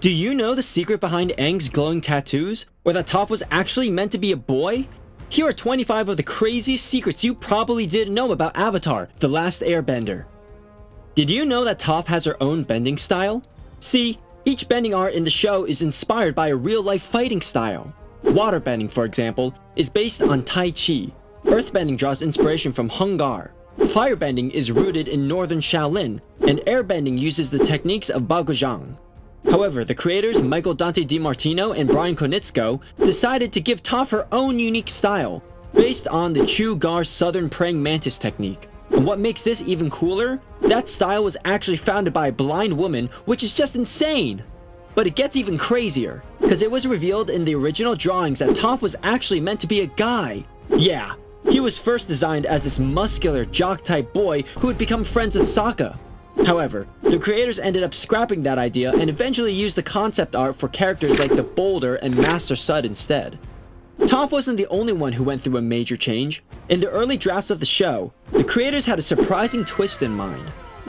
Do you know the secret behind Aang's glowing tattoos? Or that Toph was actually meant to be a boy? Here are 25 of the craziest secrets you probably didn't know about Avatar, The Last Airbender. Did you know that Toph has her own bending style? See, each bending art in the show is inspired by a real-life fighting style. Waterbending, for example, is based on Tai Chi. Earthbending draws inspiration from Hung Gar. Firebending is rooted in northern Shaolin, and airbending uses the techniques of Baguazhang. However, the creators Michael Dante DiMartino and Brian Konietzko decided to give Toph her own unique style, based on the Chu Gar Southern Praying Mantis technique. And what makes this even cooler? That style was actually founded by a blind woman, which is just insane! But it gets even crazier, because it was revealed in the original drawings that Toph was actually meant to be a guy. Yeah, he was first designed as this muscular, jock-type boy who would become friends with Sokka. However, the creators ended up scrapping that idea and eventually used the concept art for characters like the Boulder and Master Sud instead. Toph wasn't the only one who went through a major change. In the early drafts of the show, the creators had a surprising twist in mind.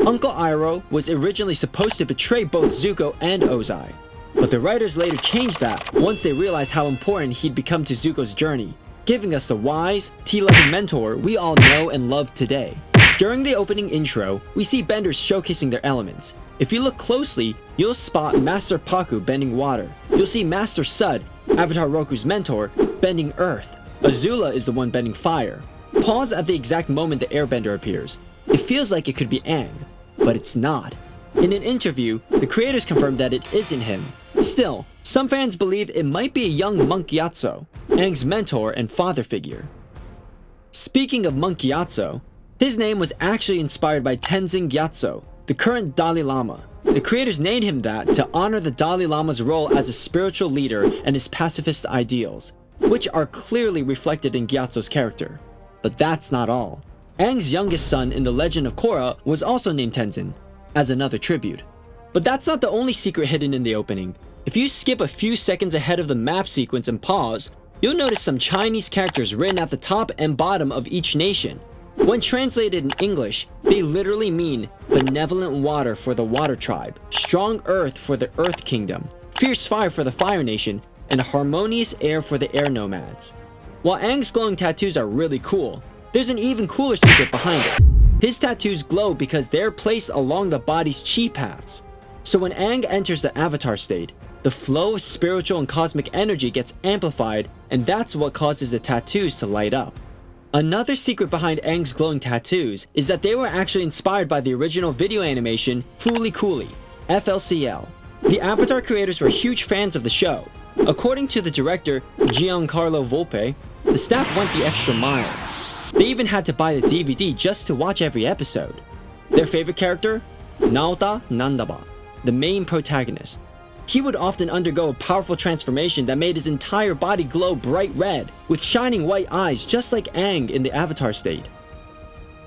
Uncle Iroh was originally supposed to betray both Zuko and Ozai, but the writers later changed that once they realized how important he'd become to Zuko's journey, giving us the wise, T-level mentor we all know and love today. During the opening intro, we see benders showcasing their elements. If you look closely, you'll spot Master Pakku bending water. You'll see Master Sud, Avatar Roku's mentor, bending earth. Azula is the one bending fire. Pause at the exact moment the airbender appears. It feels like it could be Aang, but it's not. In an interview, the creators confirmed that it isn't him. Still, some fans believe it might be a young Monk Gyatso, Aang's mentor and father figure. Speaking of Monk Gyatso, his name was actually inspired by Tenzin Gyatso, the current Dalai Lama. The creators named him that to honor the Dalai Lama's role as a spiritual leader and his pacifist ideals, which are clearly reflected in Gyatso's character. But that's not all. Aang's youngest son in the Legend of Korra was also named Tenzin, as another tribute. But that's not the only secret hidden in the opening. If you skip a few seconds ahead of the map sequence and pause, you'll notice some Chinese characters written at the top and bottom of each nation. When translated in English, they literally mean benevolent water for the Water Tribe, strong earth for the Earth Kingdom, fierce fire for the Fire Nation, and harmonious air for the Air Nomads. While Aang's glowing tattoos are really cool, there's an even cooler secret behind it. His tattoos glow because they're placed along the body's chi paths. So when Aang enters the Avatar state, the flow of spiritual and cosmic energy gets amplified, and that's what causes the tattoos to light up. Another secret behind Aang's glowing tattoos is that they were actually inspired by the original video animation Fooly Cooly, FLCL. The Avatar creators were huge fans of the show. According to the director Giancarlo Volpe, the staff went the extra mile. They even had to buy the DVD just to watch every episode. Their favorite character? Naota Nandaba, the main protagonist. He would often undergo a powerful transformation that made his entire body glow bright red, with shining white eyes just like Aang in the Avatar state.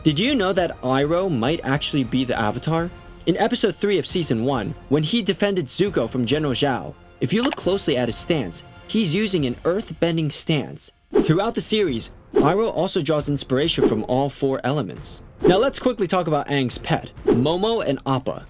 Did you know that Iroh might actually be the Avatar? In episode 3 of season 1, when he defended Zuko from General Zhao, if you look closely at his stance, he's using an earth-bending stance. Throughout the series, Iroh also draws inspiration from all 4 elements. Now let's quickly talk about Aang's pet, Momo and Appa.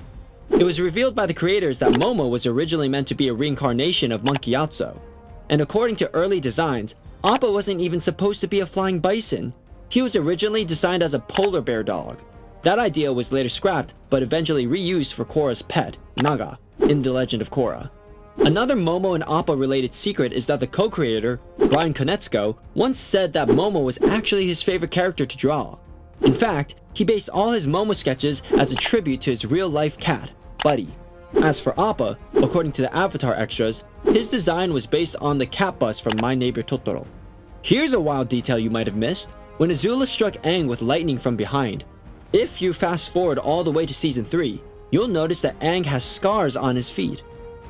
It was revealed by the creators that Momo was originally meant to be a reincarnation of Monk Gyatso. And according to early designs, Appa wasn't even supposed to be a flying bison. He was originally designed as a polar bear dog. That idea was later scrapped, but eventually reused for Korra's pet, Naga, in The Legend of Korra. Another Momo and Appa related secret is that the co-creator, Brian Konietzko, once said that Momo was actually his favorite character to draw. In fact, he based all his Momo sketches as a tribute to his real-life cat, Buddy. As for Appa, according to the Avatar extras, his design was based on the cat bus from My Neighbor Totoro. Here's a wild detail you might have missed. When Azula struck Aang with lightning from behind, if you fast forward all the way to season 3, you'll notice that Aang has scars on his feet.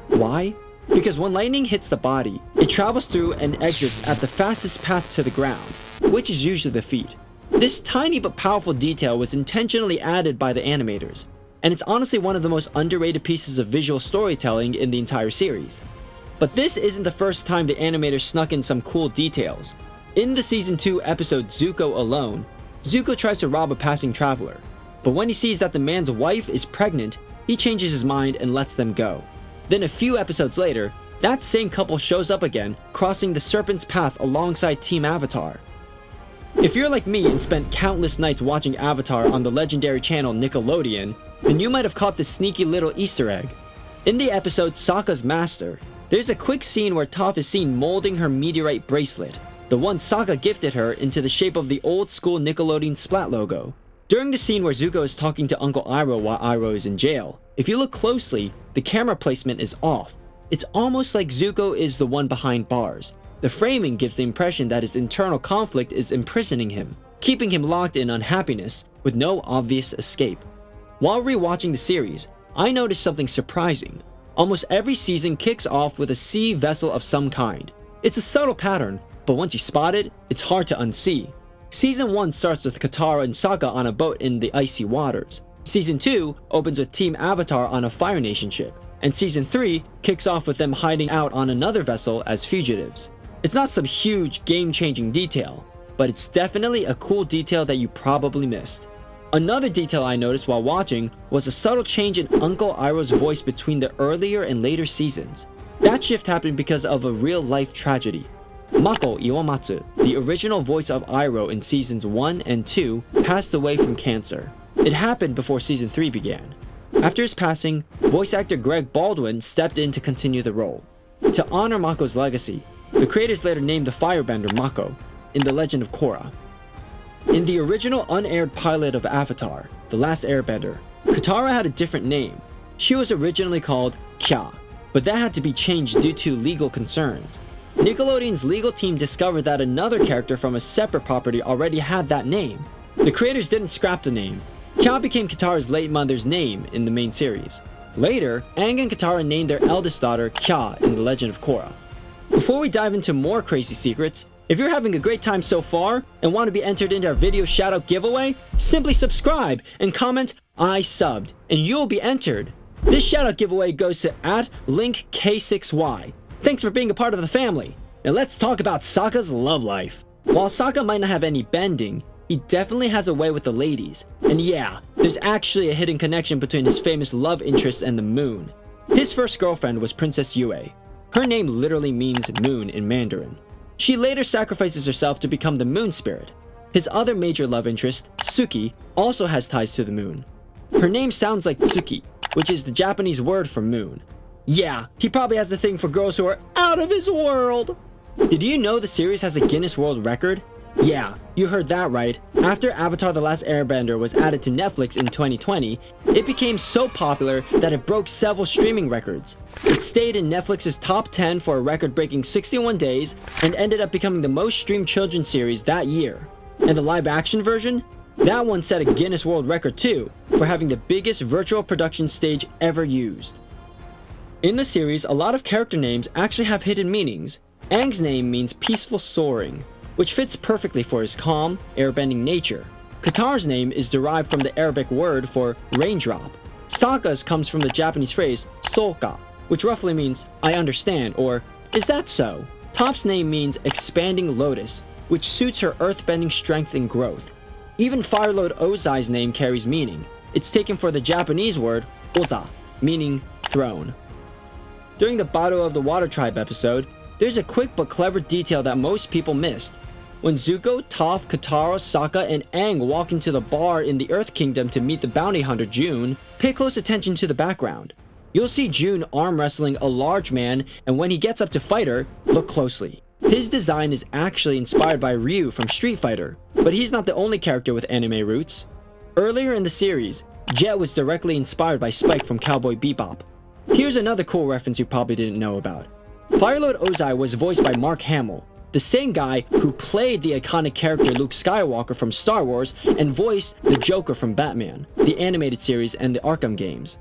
Why? Because when lightning hits the body, it travels through and exits at the fastest path to the ground, which is usually the feet. This tiny but powerful detail was intentionally added by the animators, and it's honestly one of the most underrated pieces of visual storytelling in the entire series. But this isn't the first time the animators snuck in some cool details. In the season 2 episode Zuko Alone, Zuko tries to rob a passing traveler, but when he sees that the man's wife is pregnant, he changes his mind and lets them go. Then a few episodes later, that same couple shows up again, crossing the Serpent's Path alongside Team Avatar. If you're like me and spent countless nights watching Avatar on the legendary channel Nickelodeon, then you might have caught this sneaky little Easter egg. In the episode Sokka's Master, there's a quick scene where Toph is seen molding her meteorite bracelet, the one Sokka gifted her, into the shape of the old school Nickelodeon Splat logo. During the scene where Zuko is talking to Uncle Iroh while Iroh is in jail, if you look closely, the camera placement is off. It's almost like Zuko is the one behind bars. The framing gives the impression that his internal conflict is imprisoning him, keeping him locked in unhappiness with no obvious escape. While rewatching the series, I noticed something surprising. Almost every season kicks off with a sea vessel of some kind. It's a subtle pattern, but once you spot it, it's hard to unsee. Season 1 starts with Katara and Sokka on a boat in the icy waters. Season 2 opens with Team Avatar on a Fire Nation ship. And Season 3 kicks off with them hiding out on another vessel as fugitives. It's not some huge game-changing detail, but it's definitely a cool detail that you probably missed. Another detail I noticed while watching was a subtle change in Uncle Iroh's voice between the earlier and later seasons. That shift happened because of a real-life tragedy. Mako Iwamatsu, the original voice of Iroh in seasons 1 and 2, passed away from cancer. It happened before season 3 began. After his passing, voice actor Greg Baldwin stepped in to continue the role. To honor Mako's legacy, the creators later named the firebender Mako in The Legend of Korra. In the original unaired pilot of Avatar, The Last Airbender, Katara had a different name. She was originally called Kya, but that had to be changed due to legal concerns. Nickelodeon's legal team discovered that another character from a separate property already had that name. The creators didn't scrap the name. Kya became Katara's late mother's name in the main series. Later, Aang and Katara named their eldest daughter Kya in The Legend of Korra. Before we dive into more crazy secrets, if you're having a great time so far and want to be entered into our video shoutout giveaway, simply subscribe and comment "I subbed" and you'll be entered. This shoutout giveaway goes to @LinkK6Y. Thanks for being a part of the family. Now let's talk about Sokka's love life. While Sokka might not have any bending, he definitely has a way with the ladies. And yeah, there's actually a hidden connection between his famous love interest and the moon. His first girlfriend was Princess Yue. Her name literally means moon in Mandarin. She later sacrifices herself to become the moon spirit. His other major love interest, Suki, also has ties to the moon. Her name sounds like Tsuki, which is the Japanese word for moon. Yeah, he probably has a thing for girls who are out of his world. Did you know the series has a Guinness World Record? Yeah, you heard that right. After Avatar The Last Airbender was added to Netflix in 2020, it became so popular that it broke several streaming records. It stayed in Netflix's top 10 for a record-breaking 61 days and ended up becoming the most streamed children's series that year. And the live-action version? That one set a Guinness World Record too, for having the biggest virtual production stage ever used. In the series, a lot of character names actually have hidden meanings. Aang's name means peaceful soaring, which fits perfectly for his calm, airbending nature. Katara's name is derived from the Arabic word for raindrop. Sokka's comes from the Japanese phrase soka, which roughly means "I understand" or "Is that so?" Toph's name means expanding lotus, which suits her earthbending strength and growth. Even Firelord Ozai's name carries meaning. It's taken for the Japanese word oza, meaning throne. During the Battle of the Water Tribe episode, there's a quick but clever detail that most people missed. When Zuko, Toph, Katara, Sokka, and Aang walk into the bar in the Earth Kingdom to meet the bounty hunter June, pay close attention to the background. You'll see June arm wrestling a large man, and when he gets up to fight her, look closely. His design is actually inspired by Ryu from Street Fighter, but he's not the only character with anime roots. Earlier in the series, Jet was directly inspired by Spike from Cowboy Bebop. Here's another cool reference you probably didn't know about. Firelord Ozai was voiced by Mark Hamill, the same guy who played the iconic character Luke Skywalker from Star Wars and voiced the Joker from Batman, the animated series and the Arkham games.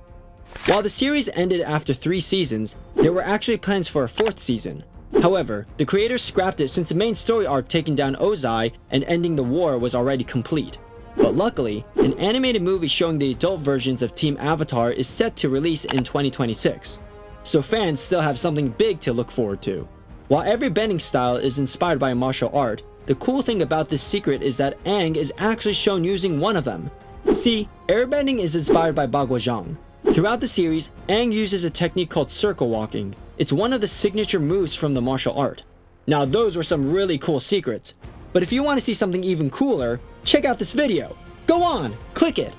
While the series ended after 3 seasons, there were actually plans for a 4th season. However, the creators scrapped it since the main story arc taking down Ozai and ending the war was already complete. But luckily, an animated movie showing the adult versions of Team Avatar is set to release in 2026. So fans still have something big to look forward to. While every bending style is inspired by a martial art, the cool thing about this secret is that Aang is actually shown using one of them. See, airbending is inspired by Bagua Zhang. Throughout the series, Aang uses a technique called circle walking. It's one of the signature moves from the martial art. Now those were some really cool secrets, but if you want to see something even cooler, check out this video. Go on, click it!